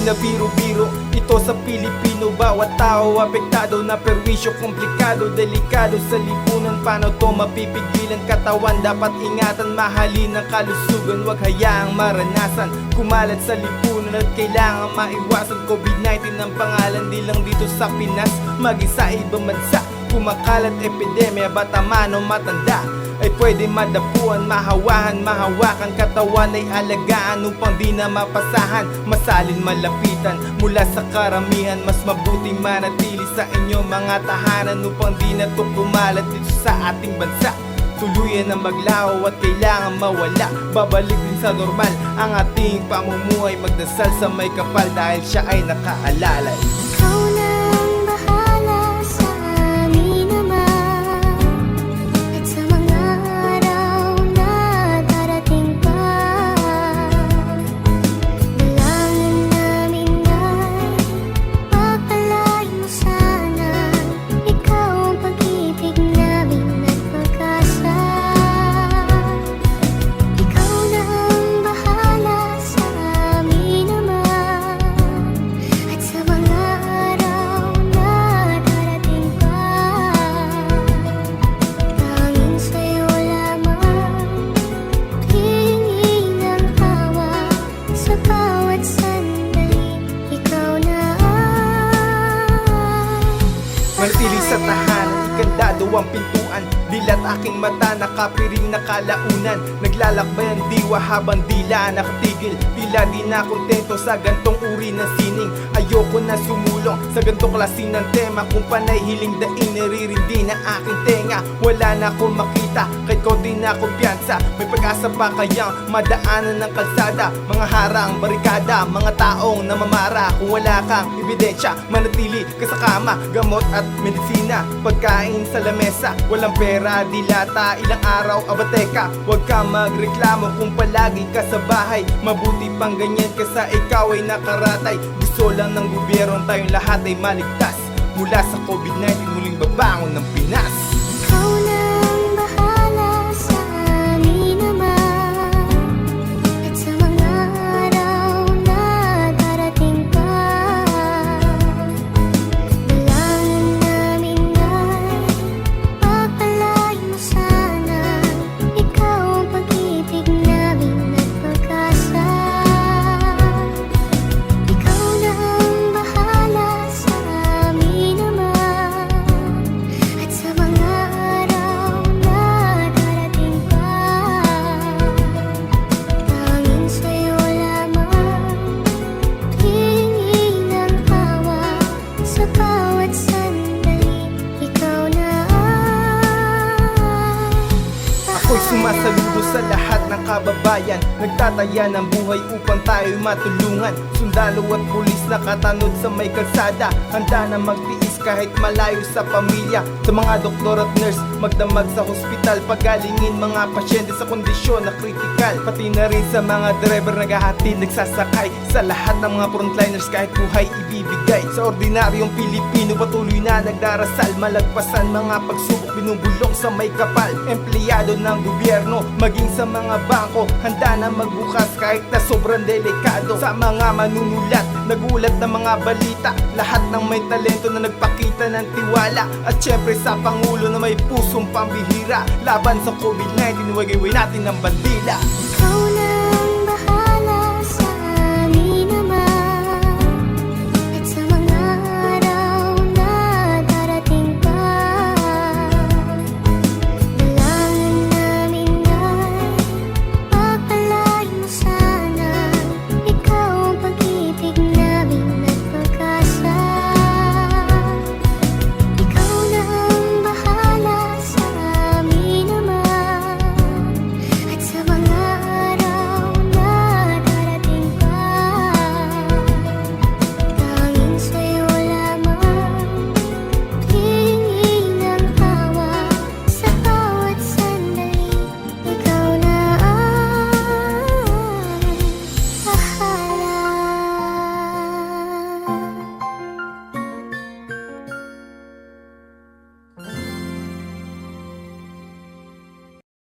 na biro-biro ito sa Pilipino. Bawat tao apektado na perwisyo, komplikado, delikado sa lipunan. Paano to mapipigilan? Katawan dapat ingatan, mahalin ang kalusugan, wag hayaang maranasan kumalat sa lipunan at kailangan maiwasan. COVID-19 ang pangalan, di lang dito sa Pinas, maging sa ibang bansa. Kumakalat epidemya, bata man o matanda ay pwede madapuan, mahawahan, mahawakan. Katawan ay alagaan upang di na mapasahan, masalin, malapitan mula sa karamihan. Mas mabuting manatili sa inyong mga tahanan upang di na to kumalat dito sa ating bansa. Tuluyan na maglaho at kailangan mawala, babalik din sa normal ang ating pamumuhay. Magdasal sa may kapal dahil siya ay nakaalalay. Ikaw na ang bahala sa amin naman, at sa mga araw na darating pa. Dalangin namin ay pagpalain mo sana, ikaw ang pag-ibig namin at pag-asa. Ikaw na ang bahala sa amin naman, at sa mga araw na darating pa. Tanging sa'yo lamang hihingi ng awa, sa bawat sandali ikaw na Manatili sa tahanan, ikandado ang pintuan, dilat aking mata, nakapiring na kalaunan. Naglalakbay ang diwa habang dila nakatigil. Tila di na kontento sa gantong uri ng sining. Ayoko na sumulong sa gantong klase ng tema. Kung panay hiling daing naririndi ng aking tenga. Wala na akong makita, kahit konti na kumpiyansa. May pag-asa pa kayang madaanan ng kalsada. Mga harang, barikada, mga taong namamara. Kung wala kang ebidensya, manatili ka sa kama. Gamot at medisina, pagkain sa lamesa. Walang pera, dilata, ilang araw abateka. Huwag ka magreklamo kung palagi ka sa bahay. Mabuti pang ganyan ka sa ikaw ay nakaratay. Gusto lang ng gobyerno tayong lahat ay maligtas mula sa COVID-19, muling babangon ng Pinas. Ikaw na ang bahala sa amin naman, at sa mga araw na darating pa. Dalangin namin ay pagpalain mo sana, ikaw ang pag-ibig namin at pag-asa. Ikaw na ang bahala sa amin naman, at sa mga araw na darating pa. Tanging sa'yo lamang hihingi ng awa, sa bawat sandali ikaw na Ako'y sumasaludo sa lahat ng kababayan, nagtataya ng buhay upang tayo'y matulungan. Sundalo at pulis nakatanod sa may kalsada, handa na magtiis kahit malayo sa pamilya. Sa mga doktor at nurse, magdamag sa hospital, pagalingin mga pasyente sa kondisyon na kritikal. Pati na rin sa mga driver naghahatid, nagsasakay, sa lahat ng mga frontliners kahit buhay ibibigay. Sa ordinaryong Pilipino patuloy na nagdarasal, malagpasan mga pagsubok, binubulong sa may kapal. Empleyado ng gobyerno, maging sa mga bangko, handa na magbukas kahit na sobrang delikado. Sa mga manunulat, nagulat ng mga balita, lahat ng may talento na nagpakita ng tiwala. At syempre sa Pangulo na may pusong pambihira, laban sa COVID-19, wagay natin ng bandila. ikaw